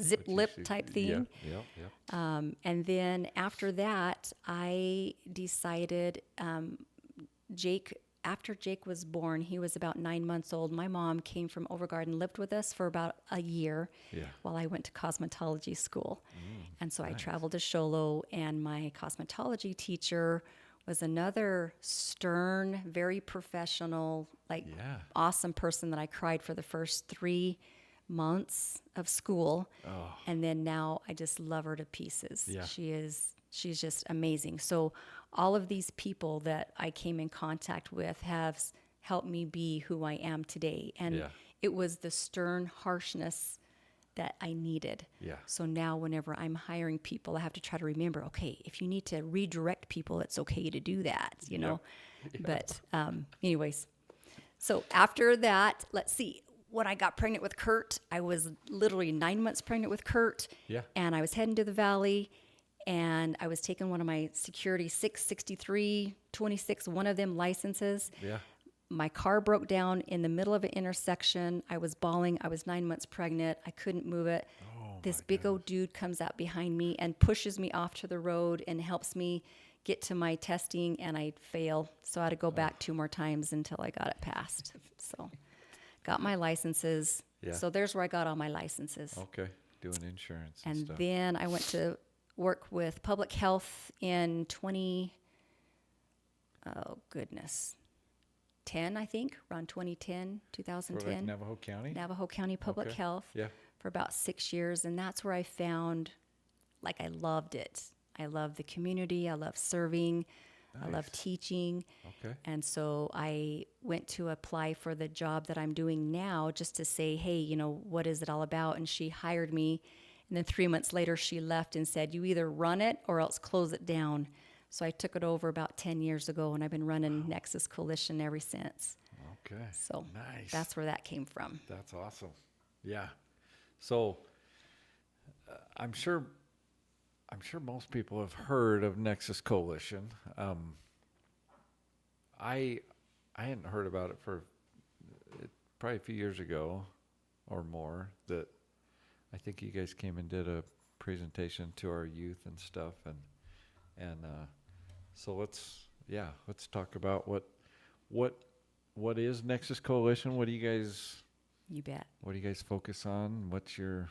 zip what you lip should- type thing. Yeah. Yep. Yep. And then after that, I decided after Jake was born, he was about 9 months old. My mom came from Overgarden, lived with us for about a year Yeah. while I went to cosmetology school. And so I traveled to Show Low, and my cosmetology teacher was another stern, very professional, Yeah. awesome person that I cried for the first 3 months of school. Oh. And then now I just love her to pieces. Yeah. She's just amazing. So all of these people that I came in contact with have helped me be who I am today. And Yeah. it was the stern harshness that I needed. Yeah. So now whenever I'm hiring people, I have to try to remember, okay, if you need to redirect people, it's okay to do that, Yeah. But anyways, so after that, let's see. When I got pregnant with Kurt, I was literally 9 months pregnant with Kurt. Yeah. And I was heading to the valley, and I was taking one of my security 663, 26, one of them licenses. Yeah. My car broke down in the middle of an intersection. I was bawling. I was 9 months pregnant. I couldn't move it. This big old dude comes out behind me and pushes me off to the road and helps me get to my testing, and I fail. So I had to go back 2 more times until I got it passed. So got my licenses. Yeah. So there's where I got all my licenses. Okay. Doing insurance and And stuff. then I went to work with public health in 10, I think, around 2010, For 2010. like Navajo County? Navajo County Public Okay. Health Yeah. for about 6 years. And that's where I found, I loved it. I love the community. I love serving. I love Nice. teaching. Okay. And so I went to apply for the job that I'm doing now just to say, hey, what is it all about? And she hired me. And then 3 months later, she left and said, you either run it or else close it down. So I took it over about 10 years ago, and I've been running Nexus Coalition ever since. Okay. So Nice. that's where that came from. That's awesome. Yeah. So I'm sure most people have heard of Nexus Coalition. I hadn't heard about it for probably a few years ago or more. That I think you guys came and did a presentation to our youth and stuff, and so let's talk about what is Nexus Coalition. What do you guys? You bet. What do you guys focus on? What's your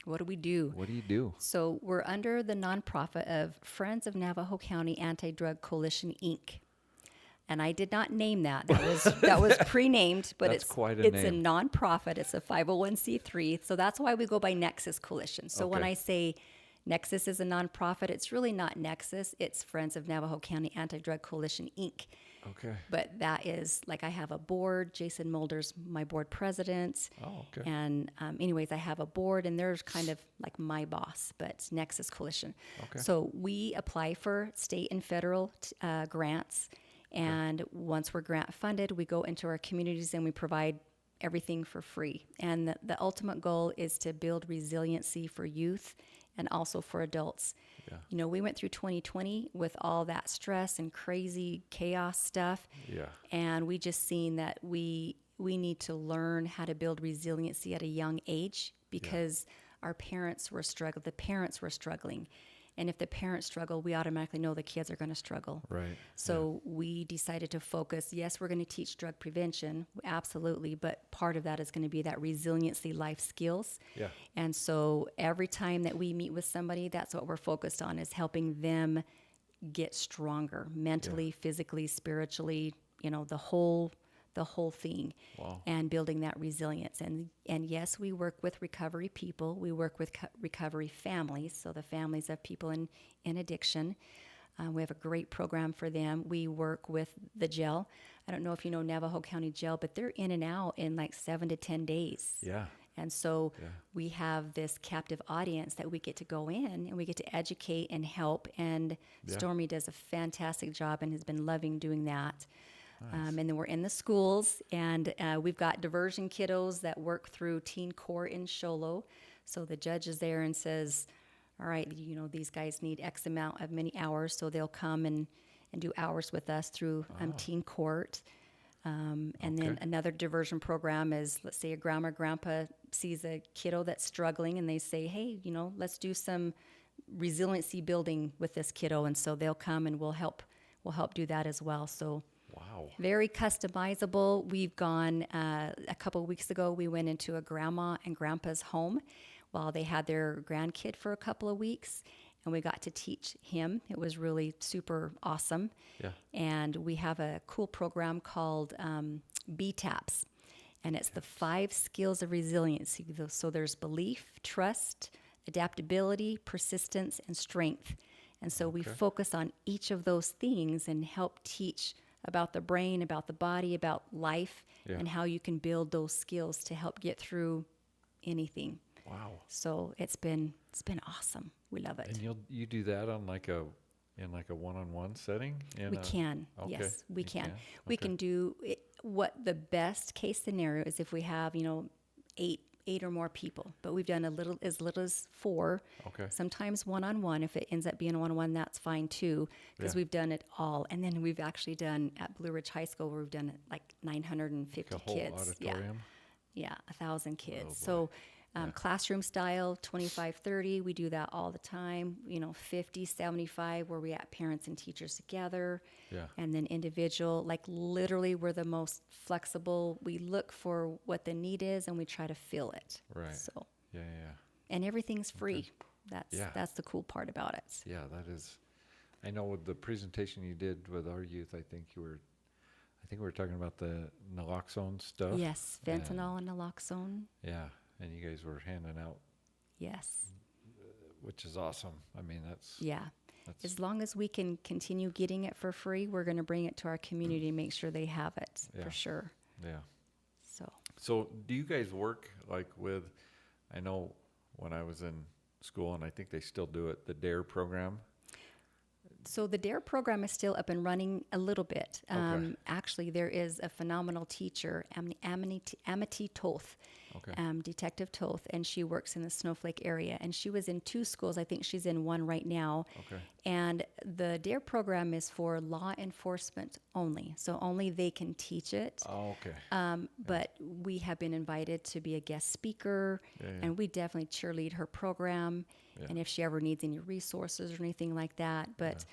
What do we do? What do you do? So we're under the nonprofit of Friends of Navajo County Anti-Drug Coalition, Inc. And I did not name that. That was pre-named, but That's it's quite a it's name. a nonprofit. It's a 501c3. So that's why we go by Nexus Coalition. So when Okay. I say Nexus is a nonprofit, it's really not Nexus. It's Friends of Navajo County Anti-Drug Coalition, Inc. Okay. But that is, like, I have a board. Jason Mulder's my board president. Oh, okay. And anyways, I have a board, and they're kind of like my boss, but Nexus Coalition. Okay. So we apply for state and federal grants. And once we're grant funded, we go into our communities and we provide everything for free. And the ultimate goal is to build resiliency for youth and also for adults. Yeah. You know, we went through 2020 with all that stress and crazy chaos stuff. Yeah. And we just seen that we need to learn how to build resiliency at a young age, because our parents were struggling. The parents were struggling. And if the parents struggle, we automatically know the kids are going to struggle. Right. So we decided to focus. Yes, we're going to teach drug prevention, absolutely, but part of that is going to be that resiliency life skills. Yeah. And so every time that we meet with somebody, that's what we're focused on, is helping them get stronger mentally, physically, spiritually, you know, the whole thing. Wow. And building that resilience. And yes, we work with recovery people. We work with recovery families, so the families of people in addiction. We have a great program for them. We work with the jail. I don't know if you know Navajo County Jail, but they're in and out in like 7 to 10 days. Yeah. And so we have this captive audience that we get to go in and we get to educate and help. And Stormy does a fantastic job and has been loving doing that. Nice. And then we're in the schools, and we've got diversion kiddos that work through Teen Core in Sholo. So the judge is there and says, all right, you know, these guys need X amount of many hours, so they'll come and do hours with us through Teen Court. And then another diversion program is, let's say a grandma or grandpa sees a kiddo that's struggling, and they say, hey, you know, let's do some resiliency building with this kiddo. And so they'll come and we'll help do that as well. So Wow. very customizable. We've gone, a couple of weeks ago, we went into a grandma and grandpa's home while they had their grandkid for a couple of weeks, and we got to teach him. It was really super awesome. Yeah. And we have a cool program called B-TAPS, and it's the 5 skills of resiliency. So there's belief, trust, adaptability, persistence, and strength. And so we focus on each of those things and help teach about the brain, about the body, about life, and how you can build those skills to help get through anything. Wow. So it's been awesome. We love it. And you do that on like a one-on-one setting? We can. Okay. Yes, we You can. can? We Okay. can do it. What the best case scenario is if we have, you know, eight or more people, but we've done as little as 4. Okay. Sometimes one-on-one. If it ends up being one-on-one, that's fine too, because we've done it all. And then we've actually done at Blue Ridge High School, where we've done it like 950 Like a whole kids. auditorium? Yeah, 1,000 kids. boy. So classroom style, 25, 30, we do that all the time. You know, 50, 75, where we have parents and teachers together. Yeah. And then individual, like literally we're the most flexible. We look for what the need is and we try to fill it. Right. So, Yeah. and everything's free. That's Yeah. that's the cool part about it. Yeah, that is. I know with the presentation you did with our youth, I think we were talking about the naloxone stuff. Yes, fentanyl and naloxone. Yeah, and you guys were handing out, Yes. which is awesome. I mean, that's As long as we can continue getting it for free, we're going to bring it to our community and make sure they have it for sure. Yeah. So So do you guys work like with? I know when I was in school, and I think they still do it, the DARE program. So the DARE program is still up and running a little bit. Okay. Actually, there is a phenomenal teacher, Amity Toth, Okay. Detective Toth, and she works in the Snowflake area. And she was in 2 schools. I think she's in one right now. Okay. And the DARE program is for law enforcement only. So only they can teach it. Oh, okay. But we have been invited to be a guest speaker, Yeah, yeah. and we definitely cheerlead her program. Yeah. And if she ever needs any resources or anything like that. But,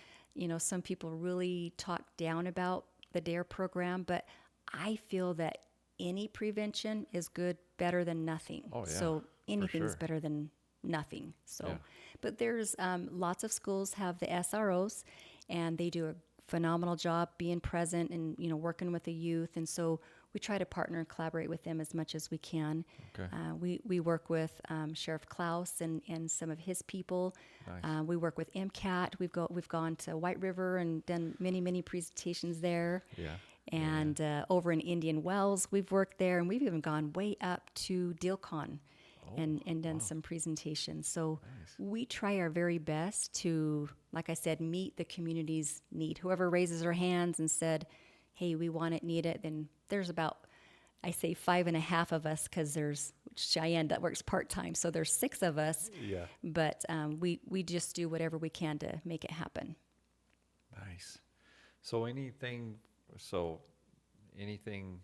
some people really talk down about the DARE program, but I feel that any prevention is better than nothing. Oh, yeah, So anything's sure. better than nothing. So, Yeah. but there's lots of schools have the SROs, and they do a phenomenal job being present and working with the youth. And so we try to partner and collaborate with them as much as we can. Okay. We work with Sheriff Klaus and some of his people. Nice. We work with MCAT. We've gone to White River and done many presentations there. Yeah. And over in Indian Wells, we've worked there, and we've even gone way up to DILCON and done some presentations. So we try our very best to, like I said, meet the community's need. Whoever raises their hands and said, hey, we want it, need it, then there's about, I say 5.5 of us, because there's Cheyenne that works part-time, so there's 6 of us. Yeah. But we just do whatever we can to make it happen. Nice. So anything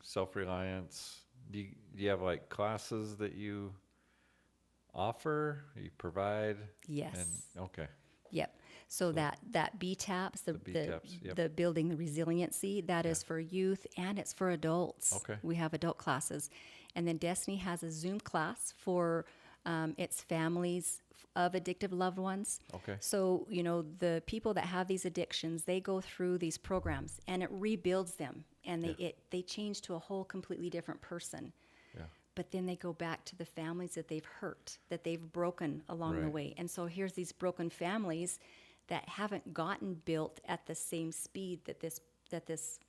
self-reliance, do you have like classes that you offer, you provide? Yes. And okay. Yep. So that BTAPS, the BTAPS, yep. the building the resiliency, that is for youth and it's for adults. Okay. We have adult classes. And then Destiny has a Zoom class for its families of addictive loved ones. Okay. So, the people that have these addictions, they go through these programs and it rebuilds them, and they change to a whole completely different person. Yeah. But then they go back to the families that they've hurt, that they've broken along the Right. way. And so here's these broken families that haven't gotten built at the same speed that this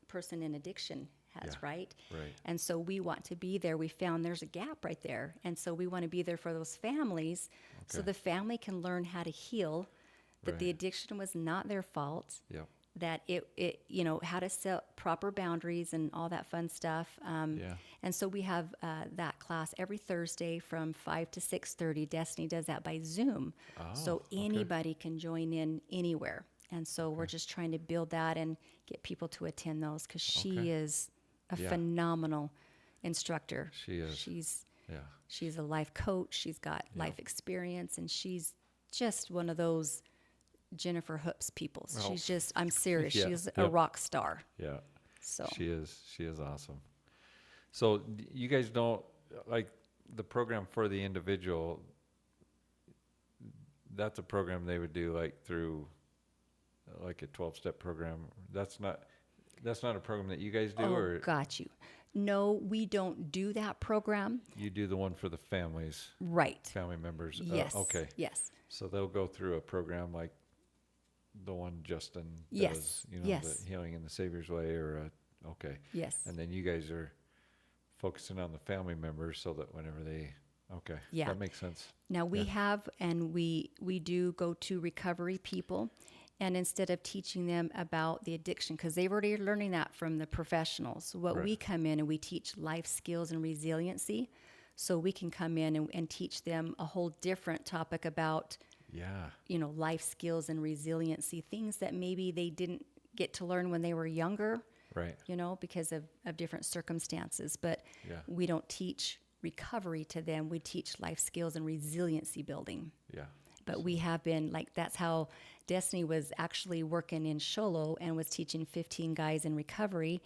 person in addiction has, Yeah. right? Right. And so we want to be there. We found there's a gap right there. And so we want to be there for those families so Okay. the family can learn how to heal, that the Right. addiction was not their fault, Yep. that it how to set proper boundaries and all that fun stuff. Yeah. And so we have that class every Thursday from 5 to 6:30. Destiny does that by Zoom, so okay. anybody can join in anywhere. And so we're just trying to build that and get people to attend those, because she Okay. is a Yeah. phenomenal instructor. She is. Yeah. She's a life coach. She's got life experience, and she's just one of those Jennifer Hoops people. Oh. She's just, I'm serious. Yeah, She's a yep. rock star. Yeah. So She is awesome. So you guys don't like the program for the individual. That's a program they would do like through like a 12-step program. That's not a program that you guys do, or got you. No, we don't do that program. you do the one for the families, Right. family members. Yes. Okay. Yes. So they'll go through a program like the one Justin Yes. does, Yes. the Healing in the Savior's Way, or okay. Yes. And then you guys are focusing on the family members so that whenever okay. Yeah. That makes sense. Now we Yeah. have, and we do go to recovery people, and instead of teaching them about the addiction, because they've already learning that from the professionals, what Right. we come in and we teach life skills and resiliency. So we can come in and teach them a whole different topic about, Yeah. life skills and resiliency, things that maybe they didn't get to learn when they were younger, Right. because of different circumstances. But Yeah. we don't teach recovery to them. We teach life skills and resiliency building. Yeah. But we have been, like, that's how Destiny was actually working in Sholo and was teaching 15 guys in recovery.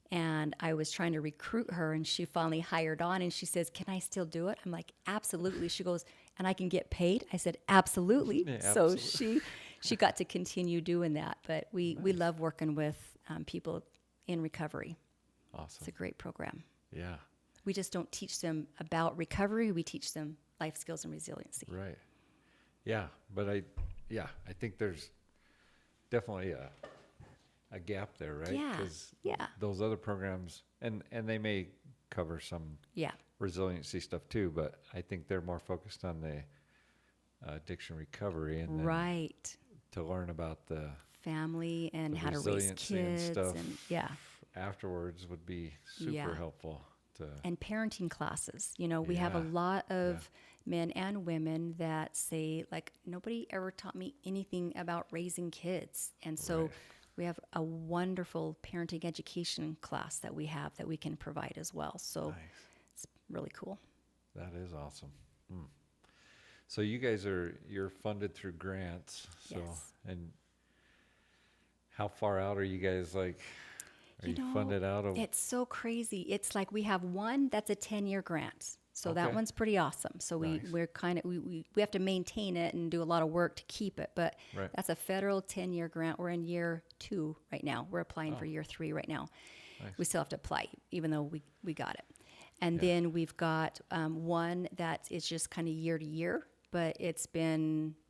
And I was trying to recruit her, and she finally hired on, and she says, can I still do it? I'm like, absolutely. She goes, and I can get paid? I said, absolutely. Yeah, So absolutely. she got to continue doing that. But we love working with people in recovery. Awesome. It's a great program. Yeah. We just don't teach them about recovery. We teach them life skills and resiliency. Right. Yeah. But I think there's definitely a gap there, right? Yeah. 'Cause Yeah. those other programs, and they may cover some Yeah. resiliency stuff too, but I think they're more focused on the addiction recovery, and then Right. to learn about the Family and how to raise resiliency and kids stuff and yeah. afterwards would be super Yeah. helpful to. And parenting classes. You know, we have a Yeah, lot yeah, of men and women that say, like, nobody ever taught me anything about raising kids. And so right. we have a wonderful parenting education class that we have that we can provide as well. So Nice. it's really cool. That is awesome. Hmm. So you're funded through grants. So, Yes. and how far out are you guys, like, are You you know, funded out of? it's so crazy. It's like we have one that's a 10-year grant. So that Okay. one's pretty awesome. So Nice. we're kind of we have to maintain it and do a lot of work to keep it. But Right. that's a federal 10-year grant. We're in year 2 right now. We're applying Oh, for year 3 right now. We nice. still have to apply, even though we got it. And Yeah. then we've got one that is just kind of year to year, but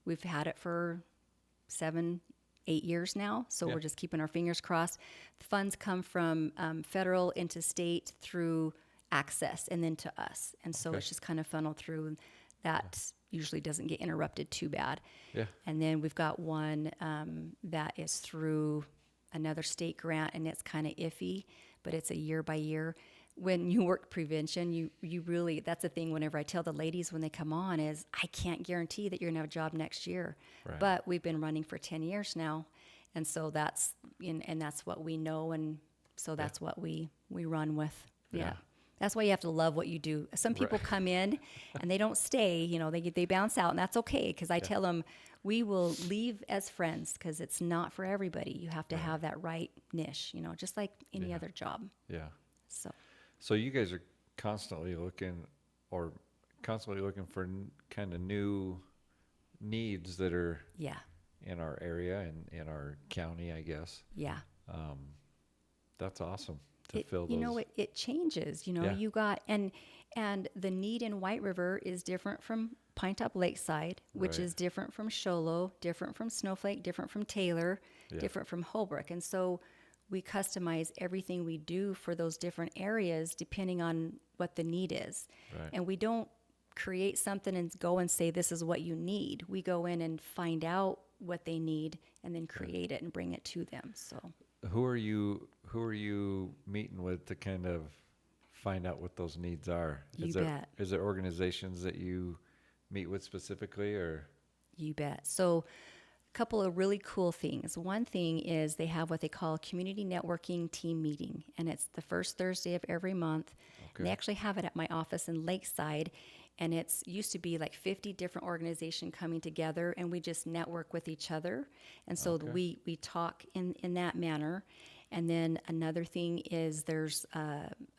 we've had it for 7, 8 years now. So Yeah. we're just keeping our fingers crossed. The funds come from federal into state through access and then to us. And so Okay. it's just kind of funneled through. That usually doesn't get interrupted too bad. Yeah. And then we've got one that is through another state grant, and it's kind of iffy, but it's a year by year. When you work prevention, you really, that's the thing whenever I tell the ladies when they come on is I can't guarantee that you're gonna have a job next year. Right. But we've been running for 10 years now. And so and that's what we know. And so that's what we run with. Yeah. Yeah. That's why you have to love what you do. Some people Right. come in and they don't stay, they bounce out, and that's okay. Cause I tell them we will leave as friends because it's not for everybody. You have to Right. have that right niche, just like any Yeah. other job. Yeah. So So you guys are constantly looking or constantly looking for kind of new needs that are yeah, in our area and in our county, I guess. yeah. Um, that's awesome to It, fill those. it changes, Yeah. you got, and the need in White River is different from Pinetop Lakeside, which Right. is different from Show Low, different from Snowflake, different from Taylor, Yeah. different from Holbrook. And so we customize everything we do for those different areas depending on what the need is. Right. And we don't create something and go and say, this is what you need. We go in and find out what they need and then create it and bring it to them. So Who are you meeting with to kind of find out what those needs are? You bet. Is there organizations that you meet with specifically, or? You bet. So, a couple of really cool things. One thing is they have what they call a community networking team meeting, and it's the first Thursday of every month. And they Okay. actually have it at my office in Lakeside, and it's used to be like 50 different organizations coming together, and we just network with each other. And so Okay. we talk in that manner. And then another thing is there's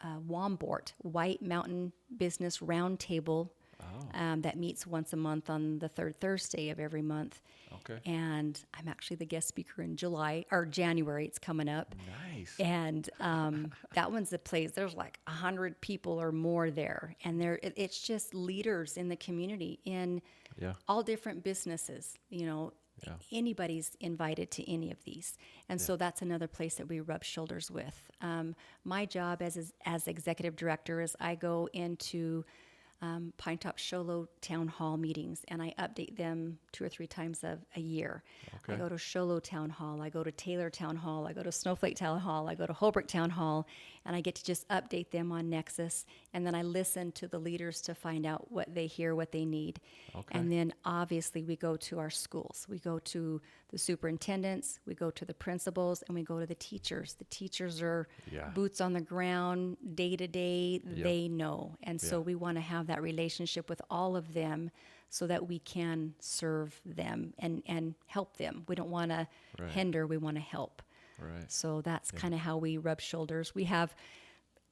WOMBORT, White Mountain Business Roundtable, Oh, that meets once a month on the third Thursday of every month. okay. And I'm actually the guest speaker in July or January. It's coming up. Nice. And that one's the place. There's like 100 people or more there, and it's just leaders in the community in Yeah. all different businesses. Yeah. Anybody's invited to any of these, and so that's another place that we rub shoulders with. My job as executive director is I go into Pinetop Sholo Town Hall meetings, and I update them 2 or 3 times a year. I Okay. go to Sholo Town Hall, I go to Taylor Town Hall, I go to Snowflake Town Hall, I go to Holbrook Town Hall, and I get to just update them on Nexus, and then I listen to the leaders to find out what they hear, what they need. Okay. And then obviously we go to our schools. We go to the superintendents, we go to the principals, and we go to the teachers. The teachers are Yeah. boots on the ground, day to day, they know. And so Yeah. we want to have that relationship with all of them so that we can serve them and help them. We don't want to Right. hinder, we want to help. Right. So that's kind of how we rub shoulders. We have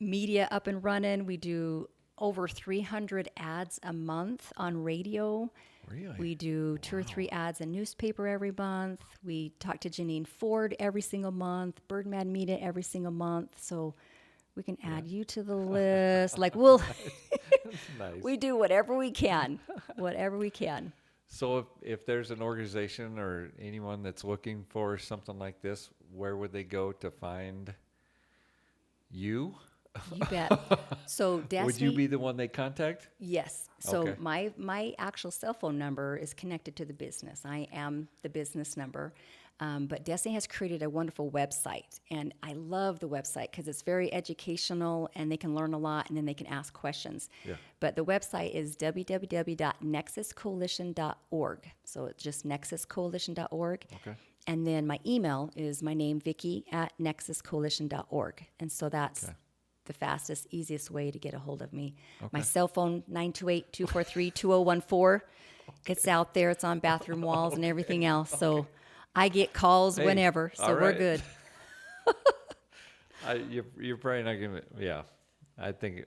media up and running. We do over 300 ads a month on radio. Really? We do 2 or 3 ads in newspaper every month. We talk to Janine Ford every single month, Birdman Media every single month. So we can add you to the list. Like Nice. we do whatever we can, whatever we can. So if there's an organization or anyone that's looking for something like this, where would they go to find you? You bet. So Would you Destiny, be the one they contact? yes. So Okay. my actual cell phone number is connected to the business. I am the business number. But Destiny has created a wonderful website, and I love the website because it's very educational, and they can learn a lot, and then they can ask questions. Yeah. But the website is www.nexuscoalition.org. So it's just nexuscoalition.org. Okay. And then my email is my name, Vicki, at nexuscoalition.org. And so that's Okay. the fastest, easiest way to get a hold of me. My Okay. cell phone, 928-243-2014. It's out there. It's on bathroom walls and everything else. So I get calls Hey, whenever. So all we're right. good. You're probably not gonna. Yeah, I think.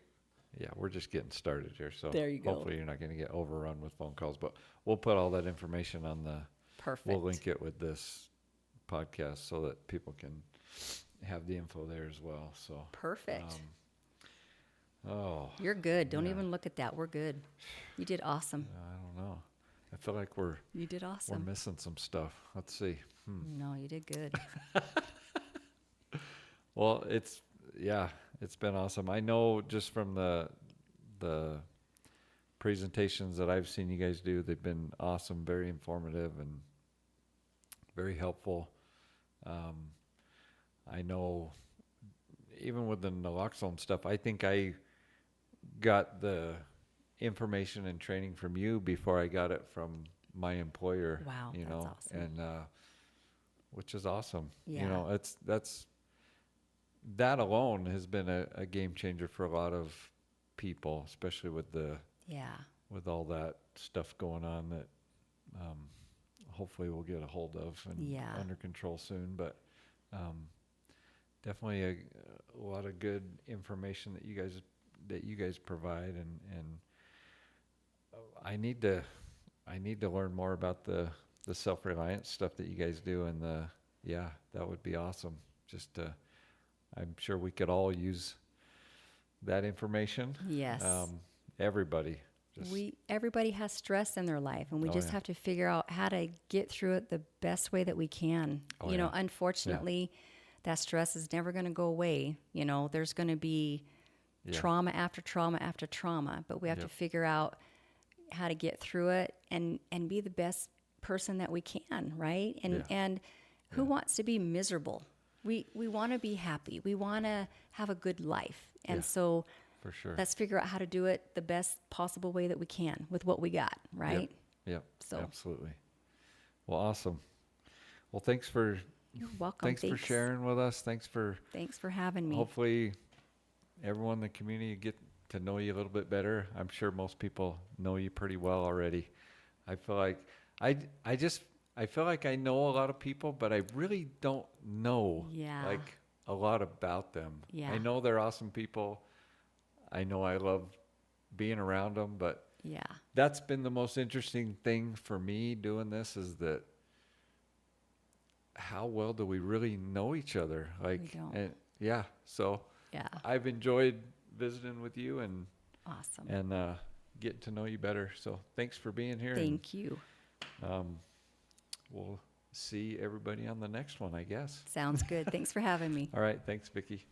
Yeah, we're just getting started here, so There you go. hopefully you're not gonna get overrun with phone calls. But we'll put all that information on the. Perfect. We'll link it with this podcast so that people can have the info there as well. So Perfect. oh, You're good. Don't yeah. even look at that. We're good. You did awesome. I don't know. I feel like we're You did awesome. missing some stuff. Let's see. No, you did good. Well, it's been awesome. I know just from the presentations that I've seen you guys do, they've been awesome, very informative and very helpful. I know even with the naloxone stuff, I think I got the information and training from you before I got it from my employer. Wow, you that's know, awesome. and which is awesome. Yeah. You know, that's that alone has been a game changer for a lot of people, especially with Yeah. with all that stuff going on that hopefully we'll get a hold of and Yeah. under control soon. But definitely a lot of good information that you guys provide, and I need to learn more about the self-reliance stuff that you guys do, and that would be awesome. Just I'm sure we could all use that information. Yes. Everybody. Everybody has stress in their life, and we Oh, just yeah. have to figure out how to get through it the best way that we can. Oh, You know, yeah. unfortunately, that stress is never going to go away. You know, there's going to be trauma after trauma after trauma, but we have to Yep. figure out how to get through it and be the best person that we can, right? And who wants to be miserable? We want to be happy. We want to have a good life. And Yeah. so For sure. let's figure out how to do it the best possible way that we can with what we got, right? Yep. So- Absolutely. Well, awesome. Well, thanks for You're welcome. for sharing with us. Thanks for having me. hopefully everyone in the community get to know you a little bit better. I'm sure most people know you pretty well already. I feel like I feel like I know a lot of people, but I really don't know Yeah. like a lot about them. Yeah. I know they're awesome people. I know I love being around them, but Yeah. that's been the most interesting thing for me doing this is that how well do we really know each other? Like, don't. and yeah, so Yeah. I've enjoyed visiting with you and Awesome. getting to know you better. So thanks for being here. Thank you. And, we'll see everybody on the next one, I guess. Sounds good. Thanks for having me. All right. Thanks, Vicki.